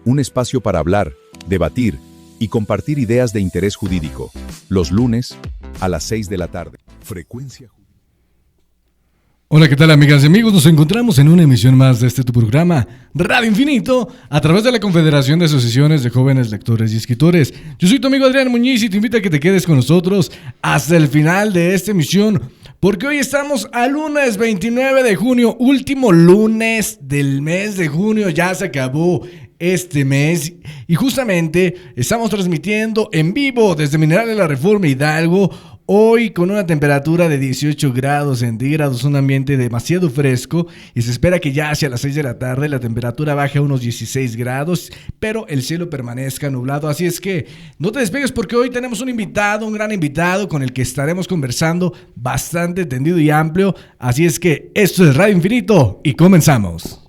Un espacio para hablar, debatir y compartir ideas de interés jurídico. Los lunes a las 6 de la tarde. Frecuencia. Hola, ¿qué tal, amigas y amigos? Nos encontramos en una emisión más de tu programa Radio Infinito a través de la Confederación de Asociaciones de Jóvenes Lectores y Escritores. Yo soy tu amigo Adrián Muñiz y te invito a que te quedes con nosotros hasta el final de esta emisión, porque hoy estamos a lunes 29 de junio, último lunes del mes de junio. Ya se acabó este mes y justamente estamos transmitiendo en vivo desde Mineral de la Reforma Hidalgo. Hoy con una temperatura de 18 grados centígrados, un ambiente demasiado fresco, y se espera que ya hacia las 6 de la tarde la temperatura baje a unos 16 grados, pero el cielo permanezca nublado. Así es que no te despegues, porque hoy tenemos un invitado, un gran invitado con el que estaremos conversando bastante tendido y amplio. Así es que esto es Radio Infinito y comenzamos.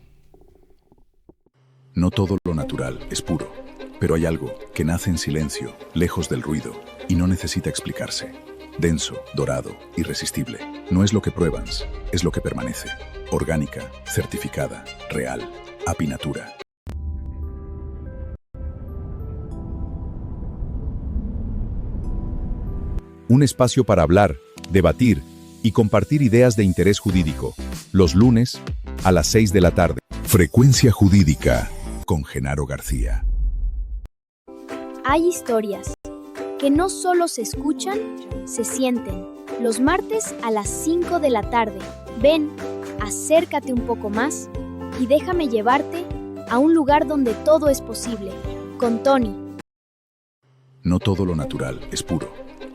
No todo lo natural es puro, pero hay algo que nace en silencio, lejos del ruido, y no necesita explicarse. Denso, dorado, irresistible. No es lo que pruebas, es lo que permanece. Orgánica, certificada, real, Apinatura. Un espacio para hablar, debatir y compartir ideas de interés jurídico. Los lunes a las 6 de la tarde. Frecuencia Jurídica con Genaro García. Hay historias que no solo se escuchan, se sienten. Los martes a las 5 de la tarde. Ven, acércate un poco más y déjame llevarte a un lugar donde todo es posible. Con Tony. No todo lo natural es puro,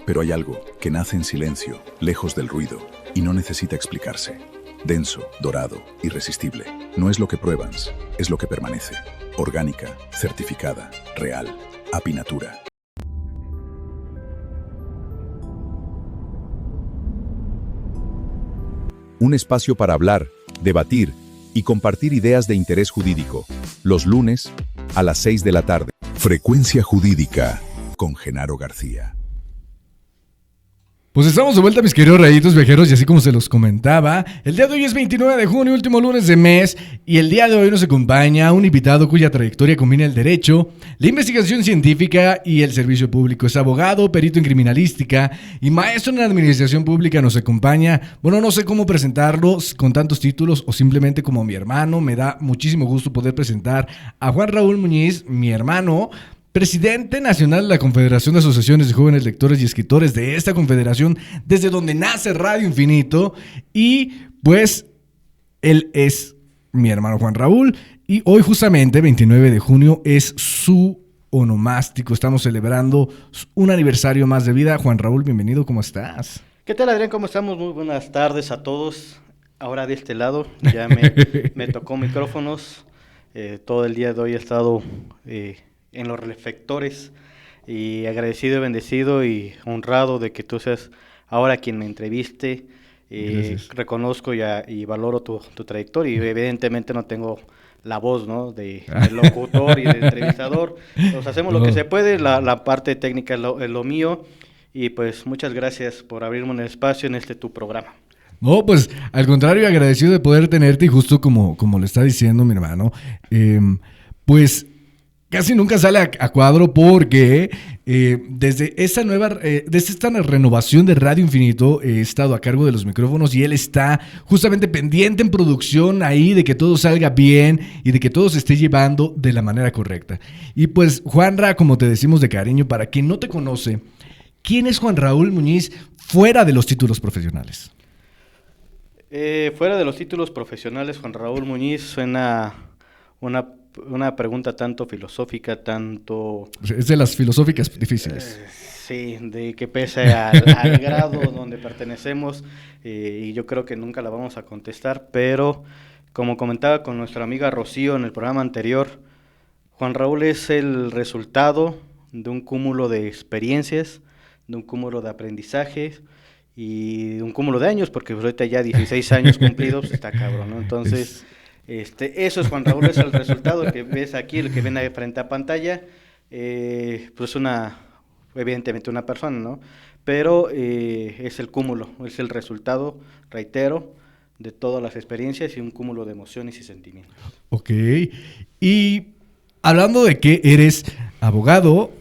pero hay algo que nace en silencio, lejos del ruido, y no necesita explicarse. Denso, dorado, irresistible. No es lo que pruebas, es lo que permanece. Orgánica, certificada, real, Apinatura. Un espacio para hablar, debatir y compartir ideas de interés jurídico. Los lunes a las 6 de la tarde. Frecuencia Jurídica con Genaro García. Pues estamos de vuelta, mis queridos rayitos viajeros, y así como se los comentaba, el día de hoy es 29 de junio, último lunes de mes, y el día de hoy nos acompaña un invitado cuya trayectoria combina el derecho, la investigación científica y el servicio público. Es abogado, perito en criminalística y maestro en administración pública. Nos acompaña, bueno, no sé cómo presentarlo con tantos títulos o simplemente como mi hermano. Me da muchísimo gusto poder presentar a Juan Raúl Muñiz, mi hermano, presidente nacional de la Confederación de Asociaciones de Jóvenes Lectores y Escritores, de esta confederación desde donde nace Radio Infinito. Y pues él es mi hermano Juan Raúl, y hoy justamente 29 de junio es su onomástico. Estamos celebrando un aniversario más de vida. Juan Raúl, bienvenido, ¿cómo estás? ¿Qué tal, Adrián? ¿Cómo estamos? Muy buenas tardes a todos. Ahora de este lado ya me tocó micrófonos. Todo el día de hoy he estado en los reflectores, y agradecido y bendecido y honrado de que tú seas ahora quien me entreviste. Reconozco y valoro tu trayectoria, y evidentemente no tengo la voz, ¿no?, de locutor y de entrevistador. Nos hacemos lo que se puede, la parte técnica es lo mío, y pues muchas gracias por abrirme un espacio en tu programa. No, pues al contrario, agradecido de poder tenerte, y justo como le está diciendo mi hermano, pues casi nunca sale a cuadro, porque desde esta renovación de Radio Infinito he estado a cargo de los micrófonos, y él está justamente pendiente en producción ahí de que todo salga bien y de que todo se esté llevando de la manera correcta. Y pues, Juanra, como te decimos de cariño, para quien no te conoce, ¿quién es Juan Raúl Muñiz fuera de los títulos profesionales? Fuera de los títulos profesionales, Juan Raúl Muñiz suena una pregunta tanto filosófica, tanto... Es de las filosóficas difíciles. Sí, de que pese al grado donde pertenecemos, y yo creo que nunca la vamos a contestar, pero como comentaba con nuestra amiga Rocío en el programa anterior, Juan Raúl es el resultado de un cúmulo de experiencias, de un cúmulo de aprendizajes y de un cúmulo de años, porque ahorita ya 16 años cumplidos, está cabrón, ¿no? Entonces... eso es Juan Raúl, es el resultado, el que ves aquí, el que ven ahí frente a pantalla, pues evidentemente una persona, ¿no? Pero es el cúmulo, es el resultado, reitero, de todas las experiencias y un cúmulo de emociones y sentimientos. Ok, y hablando de que eres abogado,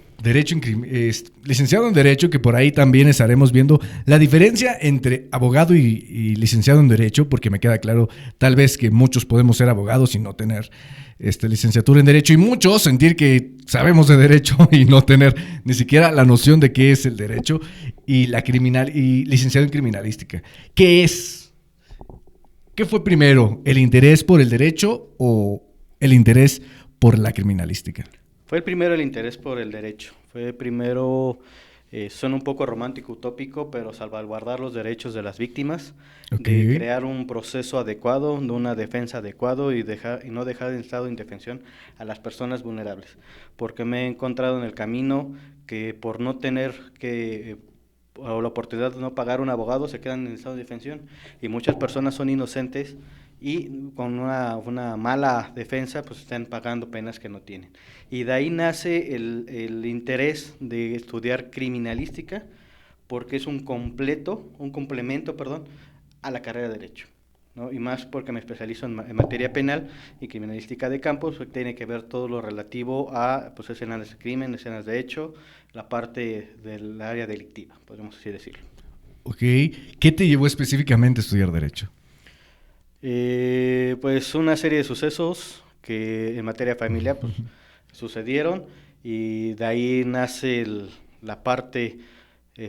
licenciado en Derecho, que por ahí también estaremos viendo la diferencia entre abogado y licenciado en Derecho, porque me queda claro tal vez que muchos podemos ser abogados y no tener licenciatura en Derecho, y muchos sentir que sabemos de Derecho y no tener ni siquiera la noción de qué es el Derecho, y licenciado en Criminalística. ¿Qué es? ¿Qué fue primero, el interés por el Derecho o el interés por la Criminalística? Fue primero el interés por el derecho, fue primero, suena un poco romántico, utópico, pero salvaguardar los derechos de las víctimas, Okay. de crear un proceso adecuado, de una defensa adecuado y no dejar en estado de indefensión a las personas vulnerables, porque me he encontrado en el camino que por no tener o la oportunidad de no pagar un abogado se quedan en estado de indefensión y muchas personas son inocentes y con una mala defensa pues están pagando penas que no tienen. Y de ahí nace el interés de estudiar criminalística, porque es un complemento, a la carrera de Derecho, ¿no? Y más porque me especializo en materia penal y criminalística de campo, pues tiene que ver todo lo relativo a pues, escenas de crimen, escenas de hecho, la parte del área delictiva, podemos así decirlo. Ok, ¿qué te llevó específicamente a estudiar Derecho? Pues una serie de sucesos que en materia familiar pues, sucedieron y de ahí nace la parte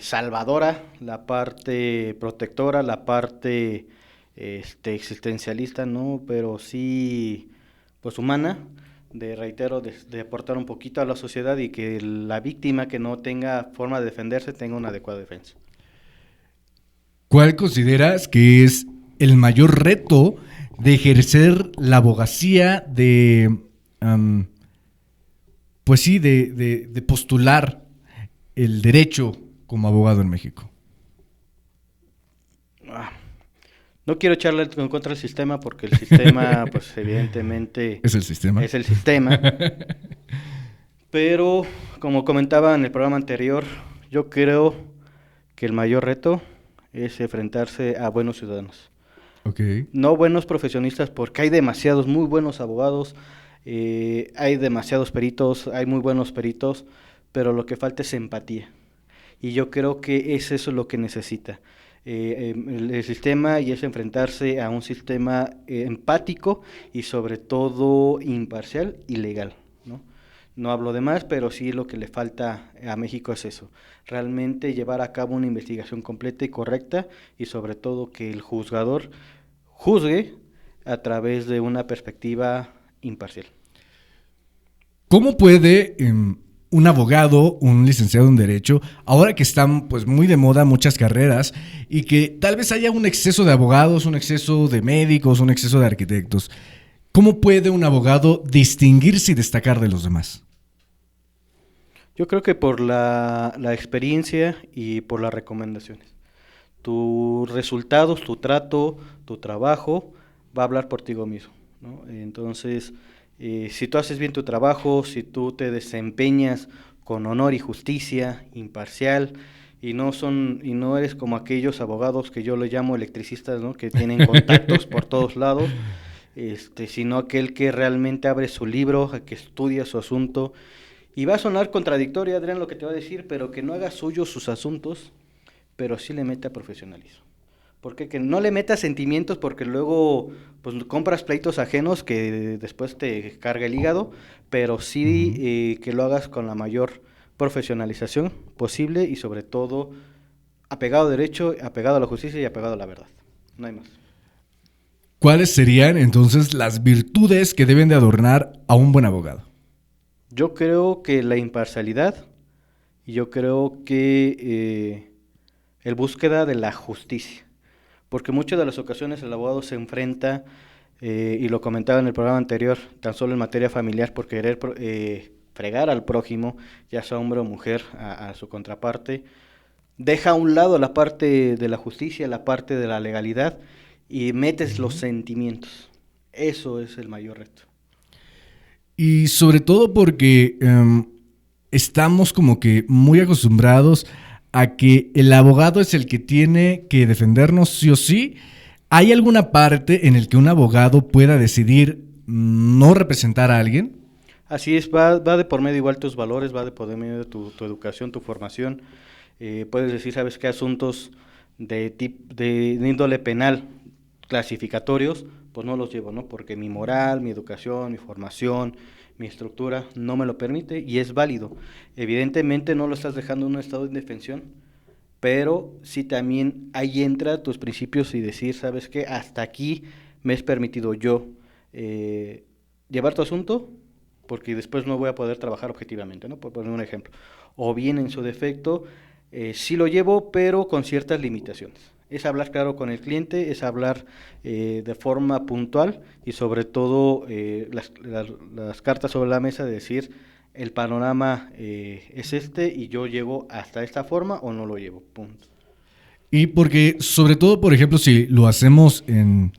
salvadora, la parte protectora, la parte existencialista, ¿no? Pero sí, pues humana, de aportar un poquito a la sociedad y que la víctima que no tenga forma de defenderse tenga una adecuada defensa. ¿Cuál consideras que es el mayor reto de ejercer la abogacía, de postular el derecho como abogado en México? No quiero echarle en contra del sistema porque el sistema, pues evidentemente... ¿Es el sistema? Es el sistema. Pero, como comentaba en el programa anterior, yo creo que el mayor reto es enfrentarse a buenos ciudadanos. Okay. No buenos profesionistas, porque hay demasiados muy buenos abogados, hay demasiados peritos, hay muy buenos peritos, pero lo que falta es empatía. Y yo creo que es eso lo que necesita el sistema, y es enfrentarse a un sistema empático y sobre todo imparcial y legal, ¿no? No hablo de más, pero sí lo que le falta a México es eso, realmente llevar a cabo una investigación completa y correcta y sobre todo que el juzgador juzgue a través de una perspectiva imparcial. ¿Cómo puede un abogado, un licenciado en Derecho, ahora que están pues muy de moda muchas carreras y que tal vez haya un exceso de abogados, un exceso de médicos, un exceso de arquitectos, cómo puede un abogado distinguirse y destacar de los demás? Yo creo que por la experiencia y por las recomendaciones. Tus resultados, tu trato, tu trabajo va a hablar por ti mismo, ¿no? Entonces, si tú haces bien tu trabajo, si tú te desempeñas con honor y justicia, imparcial, y no eres como aquellos abogados que yo le llamo electricistas, ¿no? Que tienen contactos por todos lados, sino aquel que realmente abre su libro, que estudia su asunto, y va a sonar contradictorio, Adrián, lo que te va a decir, pero que no haga suyos sus asuntos, pero sí le meta profesionalismo. Porque que no le metas sentimientos, porque luego pues compras pleitos ajenos que después te carga el hígado, pero sí que lo hagas con la mayor profesionalización posible y sobre todo apegado al derecho, apegado a la justicia y apegado a la verdad. No hay más. ¿Cuáles serían entonces las virtudes que deben de adornar a un buen abogado? Yo creo que la imparcialidad y yo creo que el búsqueda de la justicia. Porque muchas de las ocasiones el abogado se enfrenta, y lo comentaba en el programa anterior, tan solo en materia familiar, por querer fregar al prójimo, ya sea hombre o mujer, a su contraparte, deja a un lado la parte de la justicia, la parte de la legalidad, y metes los sentimientos. Eso es el mayor reto. Y sobre todo porque estamos como que muy acostumbrados a que el abogado es el que tiene que defendernos sí o sí. ¿Hay alguna parte en el que un abogado pueda decidir no representar a alguien? Así es, va de por medio igual tus valores, va de por medio de tu educación, tu formación. Puedes decir, ¿sabes qué? Asuntos de índole penal clasificatorios, pues no los llevo, ¿no? Porque mi moral, mi educación, mi formación, mi estructura no me lo permite y es válido. Evidentemente no lo estás dejando en un estado de indefensión, pero sí también ahí entra tus principios y decir, ¿sabes qué? Hasta aquí me es permitido yo llevar tu asunto, porque después no voy a poder trabajar objetivamente, ¿no? Por poner un ejemplo. O bien en su defecto, sí lo llevo, pero con ciertas limitaciones. Es hablar claro con el cliente, es hablar de forma puntual y sobre todo las cartas sobre la mesa de decir el panorama es este y yo llego hasta esta forma o no lo llevo, punto. Y porque, sobre todo, por ejemplo, si lo hacemos en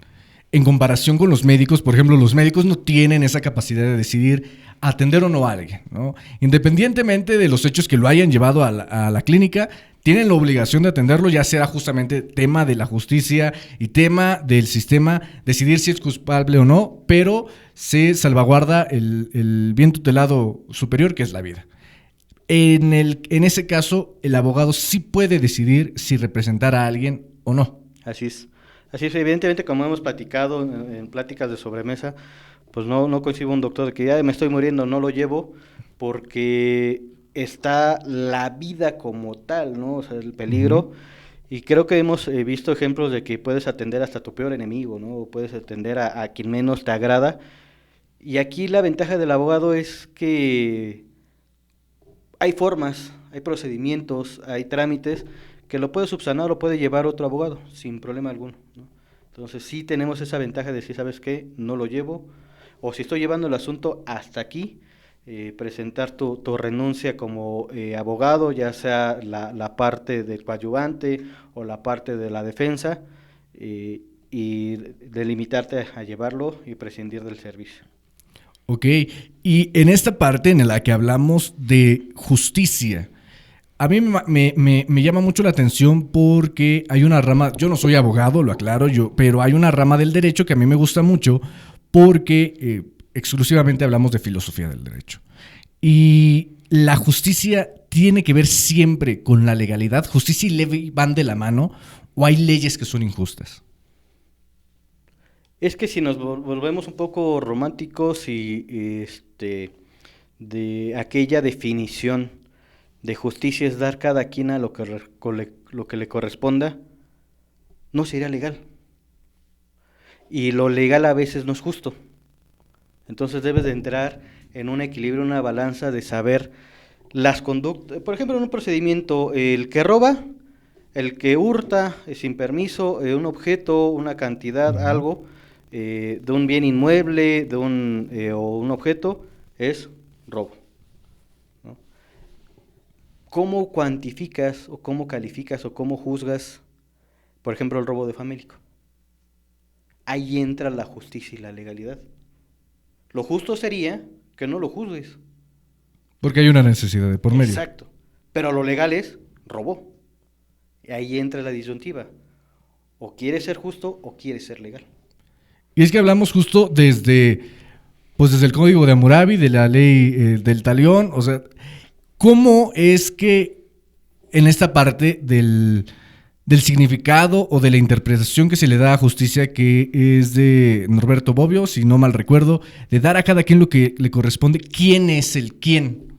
comparación con los médicos, por ejemplo, los médicos no tienen esa capacidad de decidir atender o no a alguien, ¿no? Independientemente de los hechos que lo hayan llevado a la clínica, tienen la obligación de atenderlo, ya sea justamente tema de la justicia y tema del sistema, decidir si es culpable o no, pero se salvaguarda el bien tutelado superior, que es la vida. En ese caso, el abogado sí puede decidir si representar a alguien o no. Así es. Así es, evidentemente, como hemos platicado en pláticas de sobremesa, pues no concibo un doctor de que ya me estoy muriendo, no lo llevo, porque está la vida como tal, ¿no? O sea, el peligro. Y creo que hemos visto ejemplos de que puedes atender hasta tu peor enemigo, ¿no? O puedes atender a quien menos te agrada. Y aquí la ventaja del abogado es que hay formas, hay procedimientos, hay trámites que lo puede subsanar o puede llevar otro abogado sin problema alguno, ¿no? Entonces sí tenemos esa ventaja de decir, ¿sabes qué? No lo llevo, o si estoy llevando el asunto hasta aquí, presentar tu renuncia como abogado, ya sea la parte del coadyuvante o la parte de la defensa, y delimitarte a llevarlo y prescindir del servicio. Ok, y en esta parte en la que hablamos de justicia, a mí me llama mucho la atención porque hay una rama, yo no soy abogado, lo aclaro, pero hay una rama del derecho que a mí me gusta mucho porque exclusivamente hablamos de filosofía del derecho. Y la justicia tiene que ver siempre con la legalidad. ¿Justicia y ley van de la mano o hay leyes que son injustas? Es que si nos volvemos un poco románticos y de aquella definición de justicia es dar cada quien a lo que le corresponda, no sería legal. Y lo legal a veces no es justo. Entonces debes de entrar en un equilibrio, una balanza de saber las conductas. Por ejemplo, en un procedimiento, el que roba, el que hurta sin permiso un objeto, una cantidad, algo, de un bien inmueble, o un objeto, es robo, ¿no? ¿Cómo cuantificas o cómo calificas o cómo juzgas, por ejemplo, el robo de famélico? Ahí entra la justicia y la legalidad. Lo justo sería que no lo juzgues. Porque hay una necesidad de por medio. Exacto. Pero lo legal es robó. Y ahí entra la disyuntiva. O quieres ser justo o quieres ser legal. Y es que hablamos justo desde el Código de Hammurabi, de la ley del talión, o sea, ¿cómo es que en esta parte del significado o de la interpretación que se le da a justicia, que es de Norberto Bobbio, si no mal recuerdo, de dar a cada quien lo que le corresponde, ¿quién es el quién?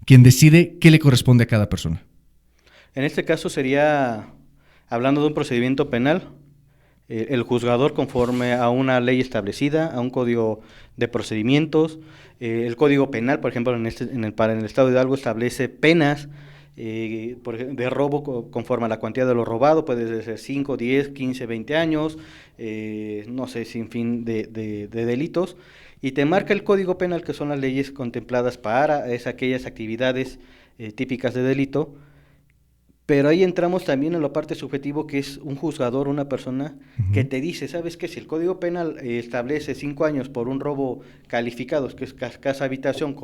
Quien decide qué le corresponde a cada persona. En este caso sería, hablando de un procedimiento penal, el juzgador conforme a una ley establecida, a un código de procedimientos. El código penal, por ejemplo, para el estado de Hidalgo establece penas de robo conforme a la cuantía de lo robado, puede ser 5, 10, 15, 20 años, no sé, sin fin de delitos, y te marca el código penal que son las leyes contempladas para aquellas actividades típicas de delito. Pero ahí entramos también en la parte subjetiva, que es un juzgador, una persona que te dice, ¿sabes qué? Si el Código Penal establece 5 años por un robo calificado, que es casa habitación,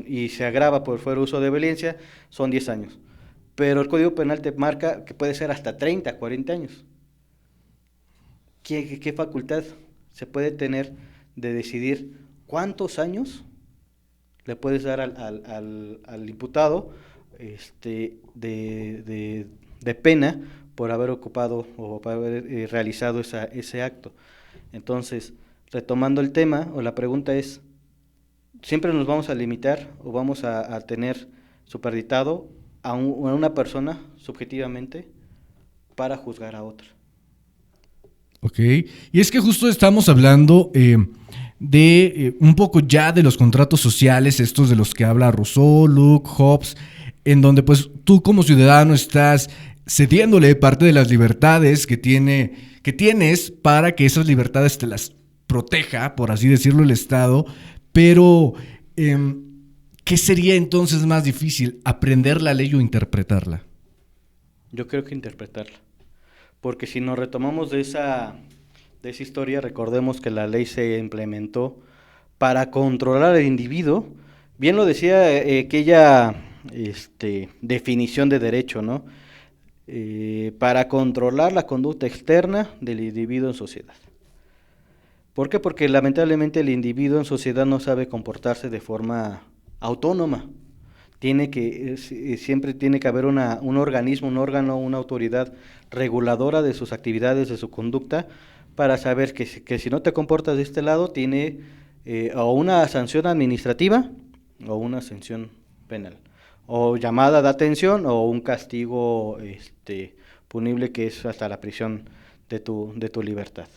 y se agrava por fuera uso de violencia, son 10 años. Pero el Código Penal te marca que puede ser hasta 30, 40 años. ¿Qué facultad se puede tener de decidir cuántos años le puedes dar al imputado de pena por haber ocupado o por haber realizado ese acto. Entonces, retomando el tema, o la pregunta es, ¿siempre nos vamos a limitar o vamos a tener superditado a una persona subjetivamente para juzgar a otra? Ok, y es que justo estamos hablando de un poco ya de los contratos sociales, estos de los que habla Rousseau, Locke, Hobbes, en donde pues tú como ciudadano estás cediéndole parte de las libertades que tienes para que esas libertades te las proteja, por así decirlo, el Estado, pero ¿qué sería entonces más difícil, aprender la ley o interpretarla? Yo creo que interpretarla. Porque si nos retomamos de esa historia, recordemos que la ley se implementó para controlar al individuo. Bien lo decía aquella definición de derecho, ¿no? Para controlar la conducta externa del individuo en sociedad. ¿Por qué? Porque lamentablemente el individuo en sociedad no sabe comportarse de forma autónoma. Siempre tiene que haber un organismo, un órgano, una autoridad reguladora de sus actividades, de su conducta, para saber que si no te comportas de este lado, tiene o una sanción administrativa o una sanción penal, o llamada de atención o un castigo punible, que es hasta la prisión de tu libertad.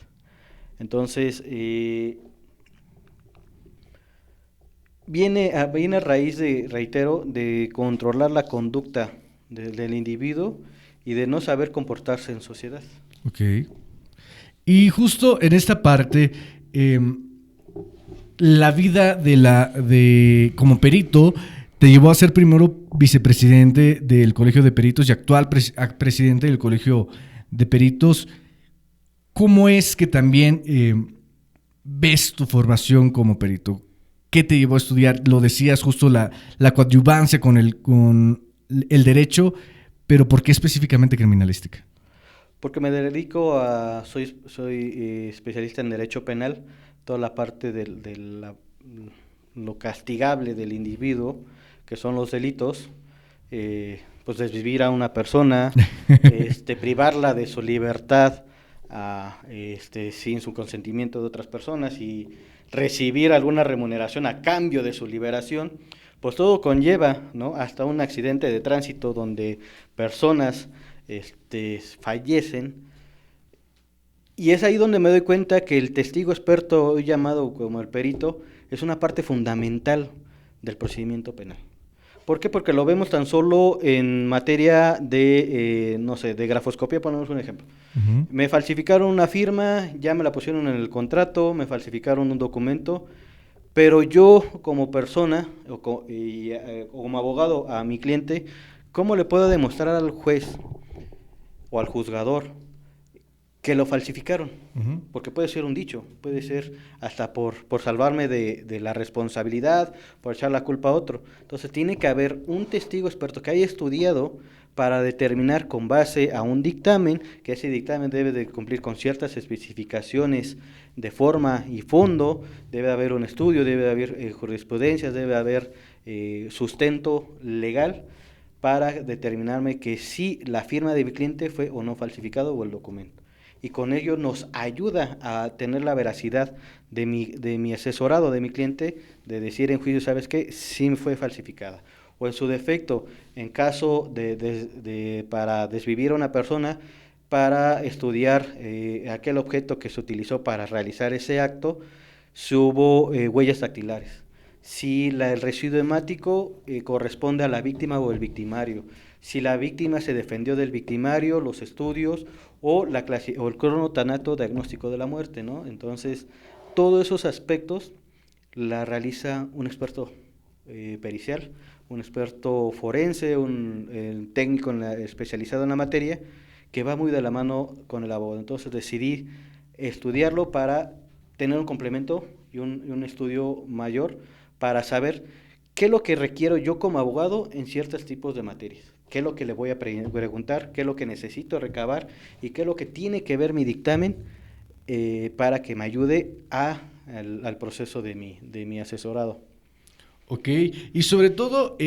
Entonces, viene a raíz de controlar la conducta del individuo y de no saber comportarse en sociedad. Ok. Y justo en esta parte, la vida como perito te llevó a ser primero vicepresidente del Colegio de Peritos y actual presidente del Colegio de Peritos. ¿Cómo es que también ves tu formación como perito? ¿Qué te llevó a estudiar? Lo decías justo, la coadyuvancia con el derecho, pero ¿por qué específicamente criminalística? Porque me dedico soy especialista en derecho penal, toda la parte de lo castigable del individuo, que son los delitos, pues desvivir a una persona, privarla de su libertad sin su consentimiento de otras personas y recibir alguna remuneración a cambio de su liberación, pues todo conlleva, ¿no?, hasta un accidente de tránsito donde personas fallecen. Y es ahí donde me doy cuenta que el testigo experto, hoy llamado como el perito, es una parte fundamental del procedimiento penal. ¿Por qué? Porque lo vemos tan solo en materia de grafoscopía, ponemos un ejemplo. Uh-huh. Me falsificaron una firma, ya me la pusieron en el contrato, me falsificaron un documento, pero yo como persona o como abogado a mi cliente, ¿cómo le puedo demostrar al juez o al juzgador que lo falsificaron? Uh-huh. Porque puede ser un dicho, puede ser hasta por salvarme de la responsabilidad, por echar la culpa a otro. Entonces tiene que haber un testigo experto que haya estudiado para determinar con base a un dictamen, que ese dictamen debe de cumplir con ciertas especificaciones de forma y fondo, debe haber un estudio, debe haber jurisprudencias, debe haber sustento legal para determinarme que si la firma de mi cliente fue o no falsificado o el documento. Y con ello nos ayuda a tener la veracidad de mi asesorado, de mi cliente, de decir en juicio, ¿sabes qué? Sí fue falsificada. O en su defecto, en caso para desvivir a una persona, para estudiar aquel objeto que se utilizó para realizar ese acto, si hubo huellas dactilares. Si el residuo hemático corresponde a la víctima o el victimario. Si la víctima se defendió del victimario, los estudios o el cronotanato diagnóstico de la muerte, ¿no? Entonces, todos esos aspectos la realiza un experto pericial, un experto forense, un técnico especializado en la materia, que va muy de la mano con el abogado. Entonces decidí estudiarlo para tener un complemento y un estudio mayor para saber qué es lo que requiero yo como abogado en ciertos tipos de materias, qué es lo que le voy a preguntar, qué es lo que necesito recabar y qué es lo que tiene que ver mi dictamen para que me ayude al proceso de mi asesorado. Ok, y sobre todo,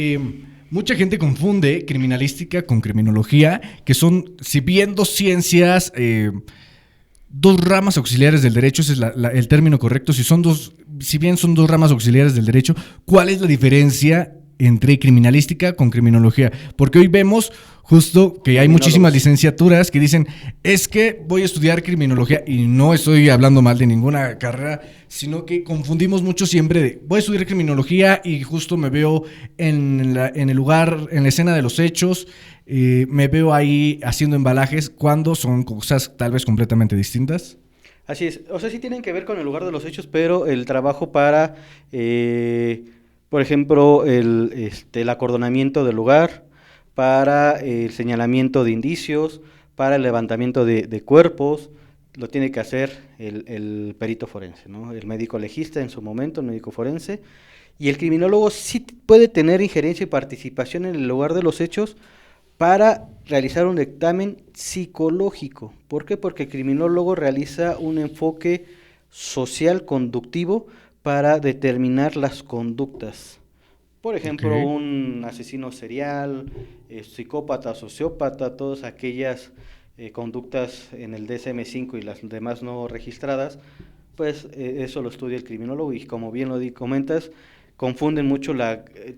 mucha gente confunde criminalística con criminología, que son, si bien dos ciencias, dos ramas auxiliares del derecho, ese es el término correcto, si bien son dos ramas auxiliares del derecho, ¿cuál es la diferencia entre criminalística con criminología? Porque hoy vemos justo que hay muchísimas licenciaturas que dicen, es que voy a estudiar criminología, y no estoy hablando mal de ninguna carrera, sino que confundimos mucho siempre de, voy a estudiar criminología y justo me veo en el lugar, en la escena de los hechos, me veo ahí haciendo embalajes, cuando son cosas tal vez completamente distintas. Así es, o sea, sí tienen que ver con el lugar de los hechos, pero el trabajo para, por ejemplo, el acordonamiento del lugar, para el señalamiento de indicios, para el levantamiento de cuerpos, lo tiene que hacer el perito forense, ¿no? El médico legista en su momento, el médico forense, y el criminólogo sí puede tener injerencia y participación en el lugar de los hechos para realizar un dictamen psicológico. ¿Por qué? Porque el criminólogo realiza un enfoque social conductivo para determinar las conductas. Por ejemplo, un asesino serial, psicópata, sociópata, todas aquellas conductas en el DSM-5 y las demás no registradas, pues eso lo estudia el criminólogo y como bien lo comentas, confunden mucho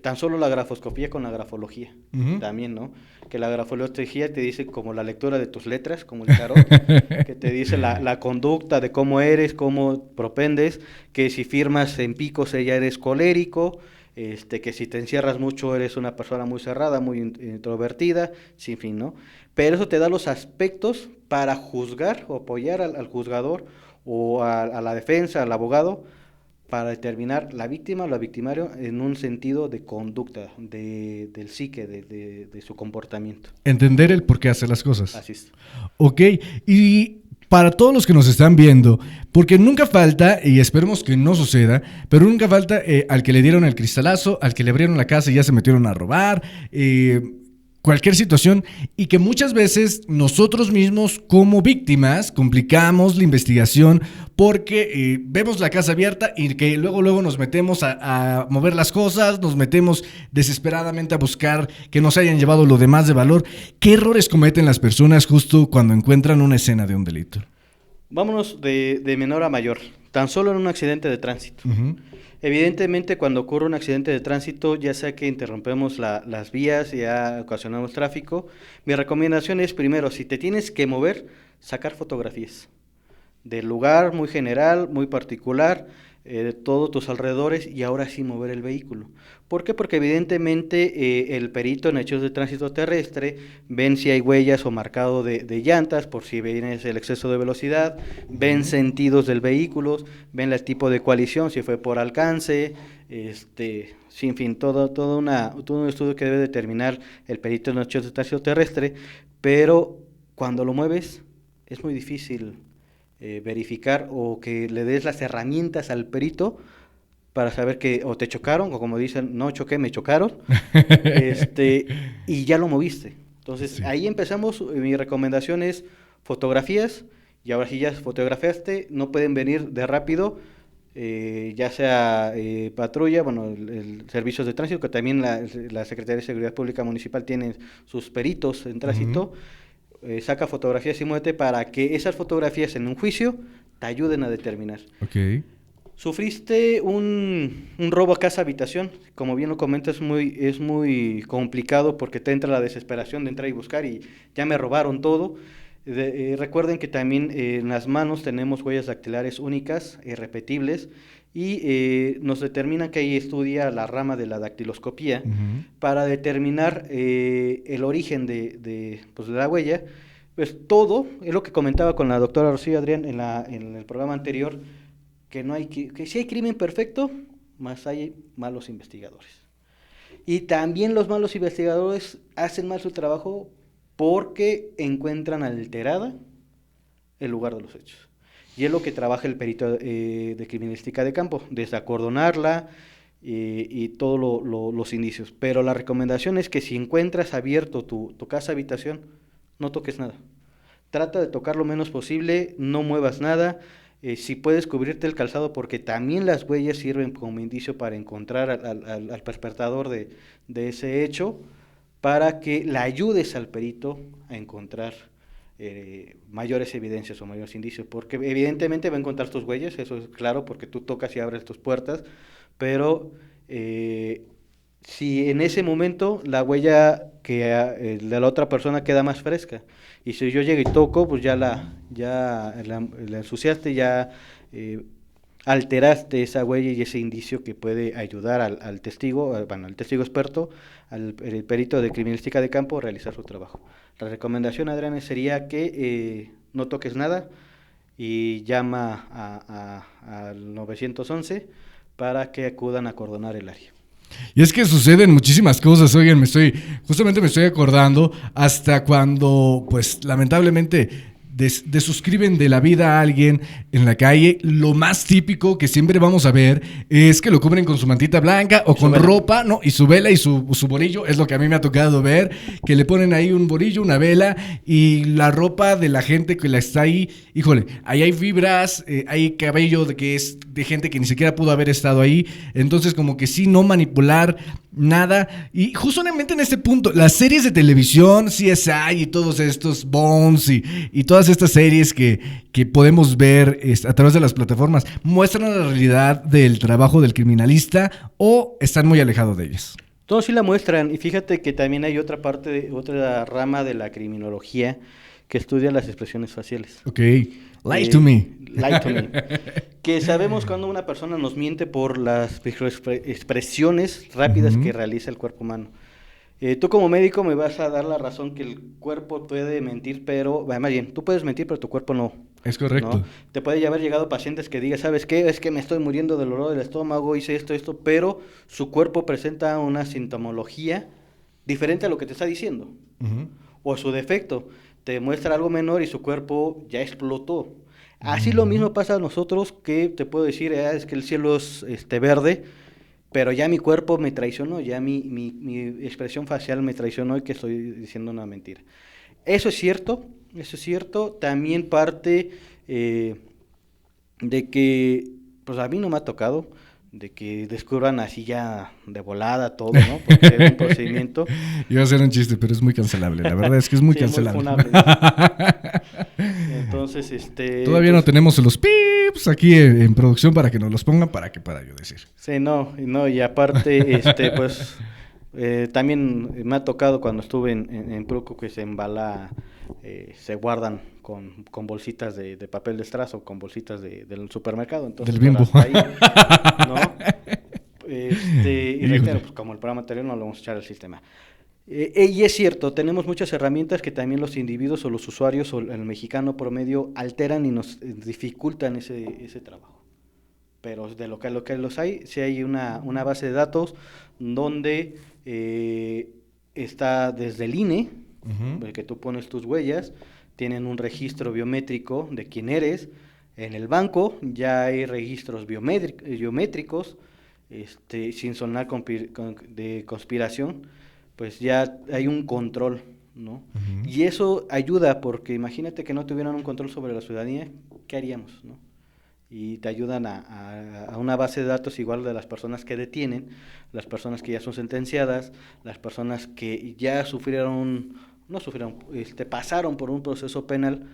tan solo la grafoscopía con la grafología, también, ¿no? Que la grafología te dice como la lectura de tus letras, como el tarot, que te dice la conducta de cómo eres, cómo propendes, que si firmas en picos ya eres colérico, que si te encierras mucho eres una persona muy cerrada, muy introvertida, sin fin, ¿no? Pero eso te da los aspectos para juzgar o apoyar al juzgador o a la defensa, al abogado, para determinar la víctima o la victimario en un sentido de conducta, del psique, de su comportamiento. Entender el por qué hacer las cosas. Así es. Ok, y para todos los que nos están viendo, porque nunca falta, y esperemos que no suceda, pero nunca falta al que le dieron el cristalazo, al que le abrieron la casa y ya se metieron a robar, cualquier situación, y que muchas veces nosotros mismos como víctimas complicamos la investigación porque vemos la casa abierta y que luego nos metemos a mover las cosas, nos metemos desesperadamente a buscar que nos hayan llevado lo demás de valor. ¿Qué errores cometen las personas justo cuando encuentran una escena de un delito? Vámonos de menor a mayor, tan solo en un accidente de tránsito. Uh-huh. Evidentemente, cuando ocurre un accidente de tránsito, ya sea que interrumpemos las vías y ya ocasionamos tráfico, mi recomendación es, primero, si te tienes que mover, sacar fotografías del lugar muy general, muy particular, de todos tus alrededores y ahora sí mover el vehículo. ¿Por qué? Porque evidentemente el perito en hechos de tránsito terrestre ven si hay huellas o marcado de llantas, por si vienes el exceso de velocidad, ven sentidos del vehículo, ven el tipo de colisión, si fue por alcance, sin fin, todo un estudio que debe determinar el perito en hechos de tránsito terrestre, pero cuando lo mueves es muy difícil verificar o que le des las herramientas al perito para saber que o te chocaron o como dicen, no choqué, me chocaron, y ya lo moviste. Entonces sí. Ahí empezamos, mi recomendación es fotografías, y ahora si ya fotografiaste, no pueden venir de rápido, ya sea patrulla, bueno, el servicios de tránsito, que también la Secretaría de Seguridad Pública Municipal tiene sus peritos en tránsito, saca fotografías y muévete para que esas fotografías en un juicio te ayuden a determinar. Okay. Sufriste un robo a casa-habitación, como bien lo comentas, es muy complicado porque te entra la desesperación de entrar y buscar y ya me robaron todo. Recuerden que también en las manos tenemos huellas dactilares únicas, irrepetibles, y nos determinan que ahí estudia la rama de la dactiloscopía para determinar el origen de la huella. Pues todo, es lo que comentaba con la doctora Rocío Adrián en el programa anterior, que sí hay crimen perfecto, más hay malos investigadores. Y también los malos investigadores hacen mal su trabajo porque encuentran alterada el lugar de los hechos. Y es lo que trabaja el perito de criminalística de campo, desacordonarla y todos los indicios. Pero la recomendación es que si encuentras abierto tu casa-habitación, no toques nada. Trata de tocar lo menos posible, no muevas nada. si puedes cubrirte el calzado, porque también las huellas sirven como indicio para encontrar al perpetrador de ese hecho, para que le ayudes al perito a encontrar mayores evidencias o mayores indicios, porque evidentemente va a encontrar tus huellas, eso es claro, porque tú tocas y abres tus puertas, pero si en ese momento la huella de la otra persona queda más fresca, y si yo llego y toco, pues ya la ensuciaste, ya alteraste esa huella y ese indicio que puede ayudar al testigo, al testigo experto, el perito de criminalística de campo a realizar su trabajo. La recomendación, Adrián, sería que no toques nada y llama al 911 para que acudan a acordonar el área. Y es que suceden muchísimas cosas, oigan, me estoy acordando hasta cuando, pues, lamentablemente desuscriben de la vida a alguien en la calle. Lo más típico que siempre vamos a ver es que lo cubren con su mantita blanca o con ropa, ¿no? Y su vela y su bolillo, es lo que a mí me ha tocado ver, que le ponen ahí un bolillo, una vela y la ropa de la gente que la está ahí. Híjole, ahí hay fibras, hay cabello que es de gente que ni siquiera pudo haber estado ahí. Entonces, como que sí, no manipular nada. Y justamente en este punto, las series de televisión, CSI y todos estos Bones y todas estas series que podemos ver a través de las plataformas, ¿muestran la realidad del trabajo del criminalista o están muy alejados de ellas? Todos sí la muestran, y fíjate que también hay otra rama de la criminología que estudia las expresiones faciales. Ok, lie to me. Lie to me. Que sabemos cuando una persona nos miente por las expresiones rápidas que realiza el cuerpo humano. Tú como médico me vas a dar la razón que el cuerpo puede mentir, pero, más bien, tú puedes mentir, pero tu cuerpo no. Es correcto. ¿No? Te puede haber llegado pacientes que digan, ¿sabes qué? Es que me estoy muriendo del dolor del estómago, hice esto, pero su cuerpo presenta una sintomología diferente a lo que te está diciendo. O su defecto, te muestra algo menor y su cuerpo ya explotó. Así lo mismo pasa a nosotros, que te puedo decir, es que el cielo es también pero ya mi cuerpo me traicionó, ya mi expresión facial me traicionó y que estoy diciendo una mentira. Eso es cierto. También parte de que, pues a mí no me ha tocado, de que descubran así ya de volada todo, ¿no? Porque es un procedimiento. Iba a ser un chiste, pero es muy cancelable. La verdad es que es muy cancelable. Muy funable. Entonces, todavía no tenemos los pips aquí en producción para que nos los pongan para yo decir. Sí, no, y aparte, pues, también me ha tocado cuando estuve en Pruco que se embala, se guardan con bolsitas de papel de strass, con bolsitas del supermercado. Entonces, del Bimbo. Ahí, ¿no? Y reitero, pues, como el programa anterior no lo vamos a echar al sistema. Y es cierto, tenemos muchas herramientas que también los individuos o los usuarios o el mexicano promedio alteran y nos dificultan ese trabajo. Pero de lo que los hay, sí hay una base de datos donde está desde el INE, que tú pones tus huellas, tienen un registro biométrico de quién eres. En el banco ya hay registros biométricos, sin sonar de conspiración, pues ya hay un control, ¿no? Y eso ayuda, porque imagínate que no tuvieran un control sobre la ciudadanía, ¿qué haríamos, no? Y te ayudan a una base de datos igual de las personas que detienen, las personas que ya son sentenciadas, las personas que ya pasaron por un proceso penal,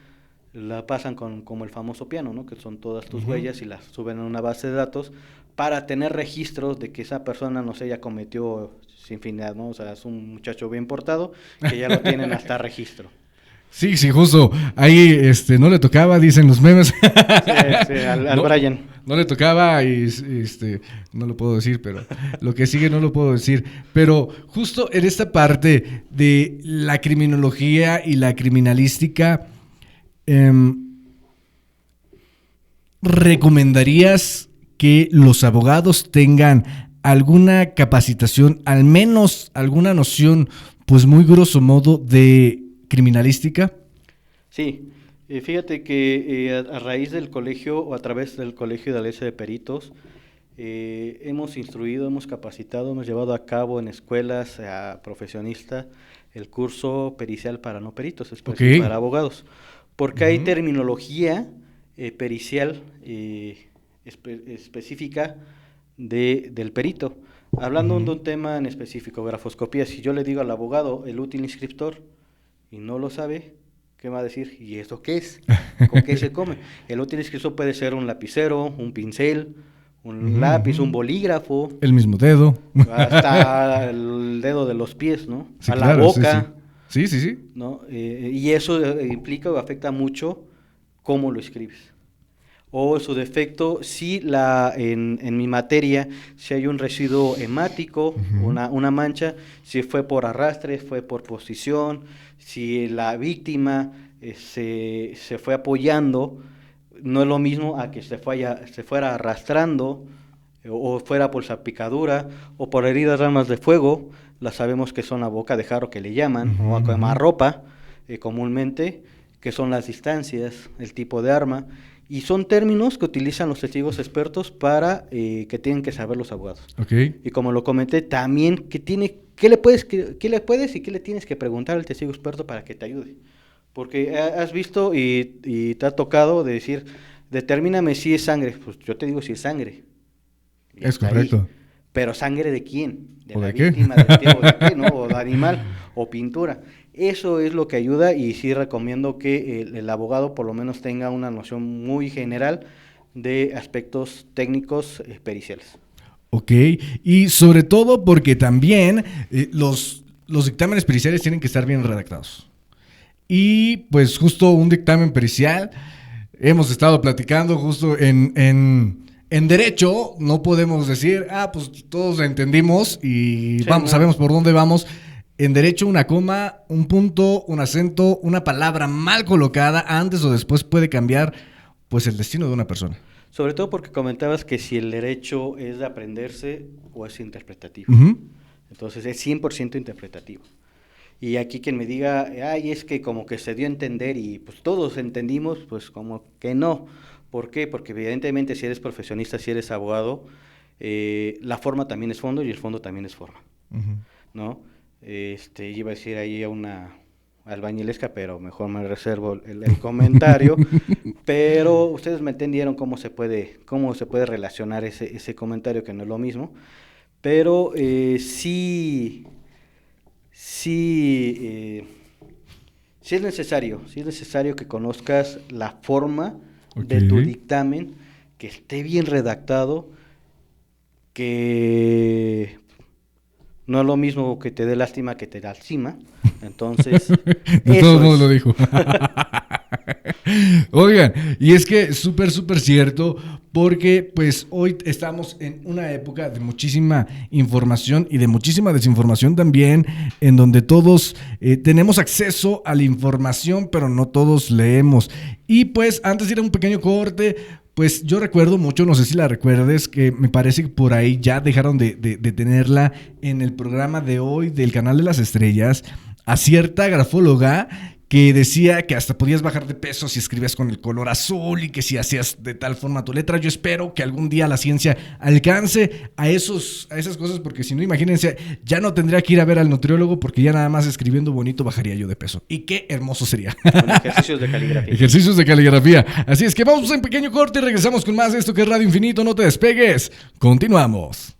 la pasan como el famoso piano, ¿no? Que son todas tus huellas y las suben a una base de datos para tener registros de que esa persona, no sé, ya cometió infinidad, ¿no? O sea, es un muchacho bien portado que ya lo tienen hasta registro. Sí, justo. Ahí no le tocaba, dicen los memes. Sí, al Brian. No le tocaba y no lo puedo decir, pero lo que sigue no lo puedo decir. Pero justo en esta parte de la criminología y la criminalística, ¿recomendarías que los abogados tengan alguna capacitación, al menos alguna noción, pues muy grosso modo, de criminalística? Sí, fíjate que a raíz del colegio o a través del colegio de la Ley de Peritos, hemos instruido, hemos capacitado, hemos llevado a cabo en escuelas a profesionistas el curso pericial para no peritos, es para abogados, porque hay terminología pericial específica del perito. Hablando de un tema en específico, grafoscopía, si yo le digo al abogado el útil inscriptor y no lo sabe, ¿qué va a decir? ¿Y esto qué es? ¿Con qué se come? El útil inscriptor puede ser un lapicero, un pincel, un lápiz, un bolígrafo. El mismo dedo. Hasta el dedo de los pies, ¿no? Sí, a claro, la boca. Sí. ¿No? Y eso implica o afecta mucho cómo lo escribes. O su defecto, si en mi materia, si hay un residuo hemático, una mancha, si fue por arrastre, fue por posición, si la víctima se fue apoyando, no es lo mismo a que se fuera arrastrando, o fuera por salpicadura, o por heridas de armas de fuego, las sabemos que son la boca de jarro que le llaman, o a quemarropa, comúnmente, que son las distancias, el tipo de arma. Y son términos que utilizan los testigos expertos para que tienen que saber los abogados. Okay. Y como lo comenté, también ¿qué le puedes y qué le tienes que preguntar al testigo experto para que te ayude? Porque has visto y te ha tocado de decir, determíname si es sangre. Pues yo te digo si es sangre. Es correcto. Ahí. Pero ¿sangre de quién? ¿De ¿O la de qué? víctima, del tiempo de qué, ¿no? O de animal, o pintura. Eso es lo que ayuda, y sí recomiendo que el abogado por lo menos tenga una noción muy general de aspectos técnicos periciales. Ok, y sobre todo porque también los dictámenes periciales tienen que estar bien redactados. Y pues justo un dictamen pericial, hemos estado platicando justo en derecho, no podemos decir, pues todos entendimos y Sí, sabemos por dónde vamos. En derecho, una coma, un punto, un acento, una palabra mal colocada antes o después puede cambiar pues el destino de una persona. Sobre todo porque comentabas que si el derecho es de aprenderse o es interpretativo. Entonces es 100% interpretativo. Y aquí quien me diga, es que como que se dio a entender y pues todos entendimos, pues como que no. ¿Por qué? Porque evidentemente si eres profesionista, si eres abogado, la forma también es fondo y el fondo también es forma, ¿no? Iba a decir ahí a una albañilesca, pero mejor me reservo el comentario. Pero ustedes me entendieron cómo se puede relacionar ese comentario, que no es lo mismo. Pero sí es necesario que conozcas la forma de tu dictamen, que esté bien redactado, que no es lo mismo que te dé lástima que te da encima. Entonces, de todos modos lo dijo. Oigan, y es que súper cierto, porque pues hoy estamos en una época de muchísima información y de muchísima desinformación también, en donde todos tenemos acceso a la información, pero no todos leemos. Y pues antes de ir a un pequeño corte, pues yo recuerdo mucho, no sé si la recuerdes, que me parece que por ahí ya dejaron de tenerla en el programa de hoy del Canal de las Estrellas, a cierta grafóloga que decía que hasta podías bajar de peso si escribías con el color azul y que si hacías de tal forma tu letra. Yo espero que algún día la ciencia alcance a esas cosas, porque si no, imagínense, ya no tendría que ir a ver al nutriólogo, porque ya nada más escribiendo bonito bajaría yo de peso. Y qué hermoso sería. Con ejercicios de caligrafía. Ejercicios de caligrafía. Así es que vamos a un pequeño corte y regresamos con más de esto que es Radio Infinito. No te despegues. Continuamos.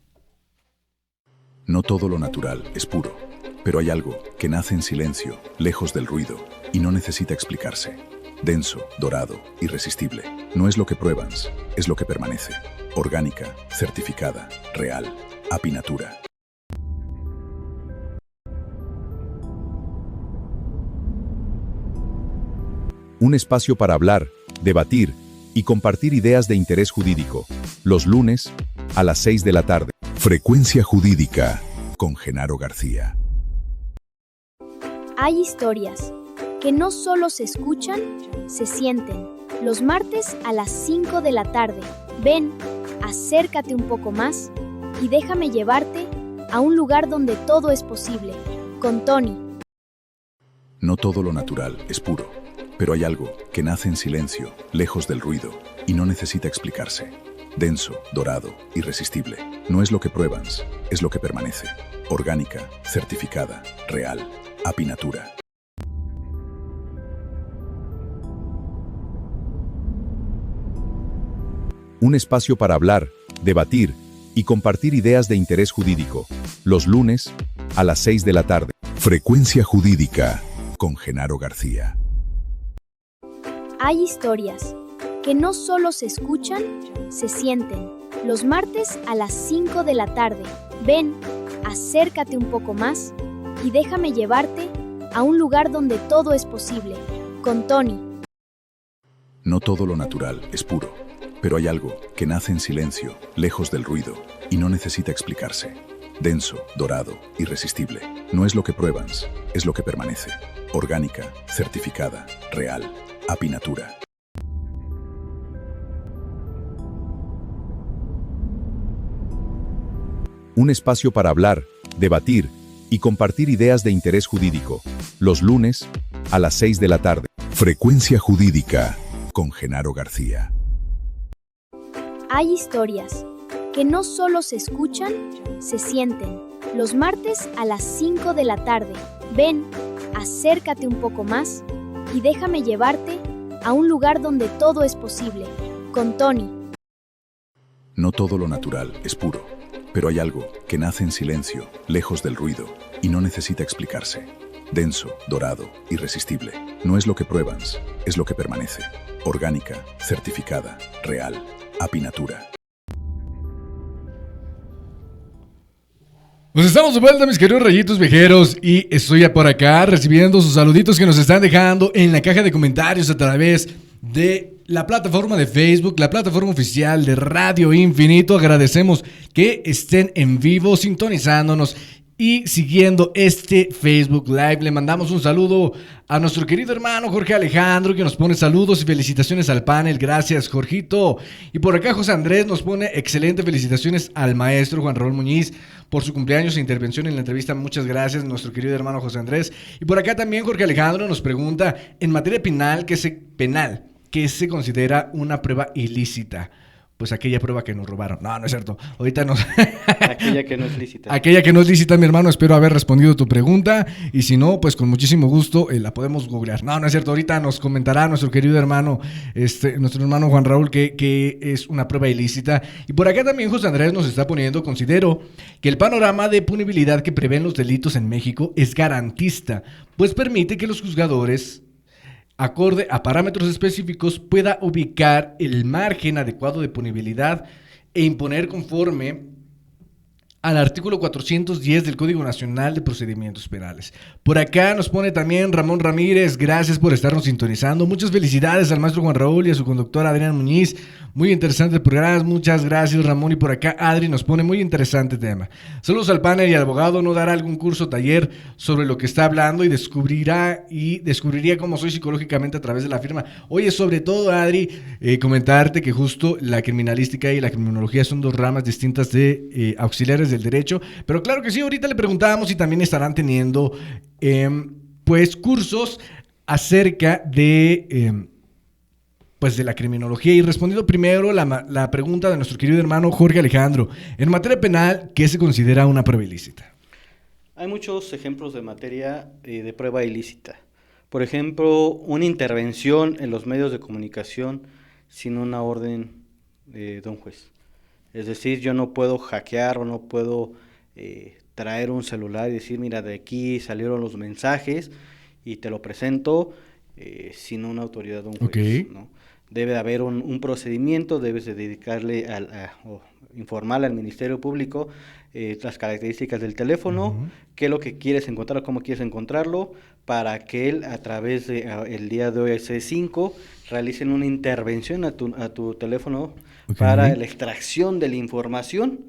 No todo lo natural es puro, pero hay algo que nace en silencio, lejos del ruido, y no necesita explicarse. Denso, dorado, irresistible. No es lo que pruebas, es lo que permanece. Orgánica, certificada, real, Apinatura. Un espacio para hablar, debatir y compartir ideas de interés jurídico. Los lunes, a las 6 de la tarde. Frecuencia Jurídica, con Genaro García. Hay historias que no solo se escuchan, se sienten. Los martes a las 5 de la tarde. Ven, acércate un poco más y déjame llevarte a un lugar donde todo es posible. Con Tony. No todo lo natural es puro, pero hay algo que nace en silencio, lejos del ruido, y no necesita explicarse. Denso, dorado, irresistible. No es lo que pruebas, es lo que permanece. Orgánica, certificada, real, Apinatura. Un espacio para hablar, debatir y compartir ideas de interés jurídico. Los lunes a las 6 de la tarde. Frecuencia Jurídica con Genaro García. Hay historias que no solo se escuchan, se sienten. Los martes a las 5 de la tarde. Ven, acércate un poco más y déjame llevarte a un lugar donde todo es posible. Con Tony. No todo lo natural es puro, pero hay algo que nace en silencio, lejos del ruido, y no necesita explicarse. Denso, dorado, irresistible. No es lo que pruebas, es lo que permanece. Orgánica, certificada, real, Apinatura. Un espacio para hablar, debatir y compartir ideas de interés jurídico. Los lunes a las 6 de la tarde. Frecuencia Jurídica con Genaro García. Hay historias que no solo se escuchan, se sienten. Los martes a las 5 de la tarde. Ven, acércate un poco más y déjame llevarte a un lugar donde todo es posible. Con Tony. No todo lo natural es puro, pero hay algo que nace en silencio, lejos del ruido, y no necesita explicarse. Denso, dorado, irresistible. No es lo que pruebas, es lo que permanece. Orgánica, certificada, real, Apinatura. Pues estamos de vuelta, mis queridos rayitos viajeros, y estoy por acá recibiendo sus saluditos que nos están dejando en la caja de comentarios a través de la plataforma de Facebook, la plataforma oficial de Radio Infinito. Agradecemos que estén en vivo sintonizándonos y siguiendo este Facebook Live. Le mandamos un saludo a nuestro querido hermano Jorge Alejandro, que nos pone saludos y felicitaciones al panel. Gracias, Jorgito. Y por acá José Andrés nos pone excelente felicitaciones al maestro Juan Raúl Muñiz por su cumpleaños e intervención en la entrevista. Muchas gracias, nuestro querido hermano José Andrés. Y por acá también Jorge Alejandro nos pregunta, en materia penal, ¿qué se considera una prueba ilícita? Pues aquella prueba que nos robaron. No, no es cierto. Ahorita nos... Aquella que no es lícita. Aquella que no es lícita, mi hermano. Espero haber respondido tu pregunta. Y si no, pues con muchísimo gusto la podemos googlear. No, no es cierto. Ahorita nos comentará nuestro querido hermano, nuestro hermano Juan Raúl, que es una prueba ilícita. Y por acá también José Andrés nos está poniendo, considero que el panorama de punibilidad que prevén los delitos en México es garantista, pues permite que los juzgadores, acorde a parámetros específicos, pueda ubicar el margen adecuado de punibilidad e imponer conforme al artículo 410 del Código Nacional de Procedimientos Penales. Por acá nos pone también Ramón Ramírez, gracias por estarnos sintonizando. Muchas felicidades al maestro Juan Raúl y a su conductor Adrián Muñiz. Muy interesante el programa, muchas gracias Ramón. Y por acá Adri nos pone muy interesante tema. Saludos al panel y al abogado. ¿No dará algún curso o taller sobre lo que está hablando y descubriría cómo soy psicológicamente a través de la firma? Oye, sobre todo Adri, comentarte que justo la criminalística y la criminología son dos ramas distintas de auxiliares del derecho, pero claro que sí, ahorita le preguntábamos si también estarán teniendo pues cursos acerca de pues de la criminología. Y respondiendo primero la pregunta de nuestro querido hermano Jorge Alejandro, en materia penal, ¿qué se considera una prueba ilícita? Hay muchos ejemplos de materia de prueba ilícita. Por ejemplo, una intervención en los medios de comunicación sin una orden de un juez. Es decir, yo no puedo hackear o no puedo traer un celular y decir, mira, de aquí salieron los mensajes y te lo presento sin una autoridad de un juez. Okay. ¿No? Debe haber un procedimiento, debes de dedicarle o informarle al Ministerio Público las características del teléfono, qué es lo que quieres encontrar, cómo quieres encontrarlo, para que él, a través de el día de hoy C5, realicen una intervención a tu teléfono para la extracción de la información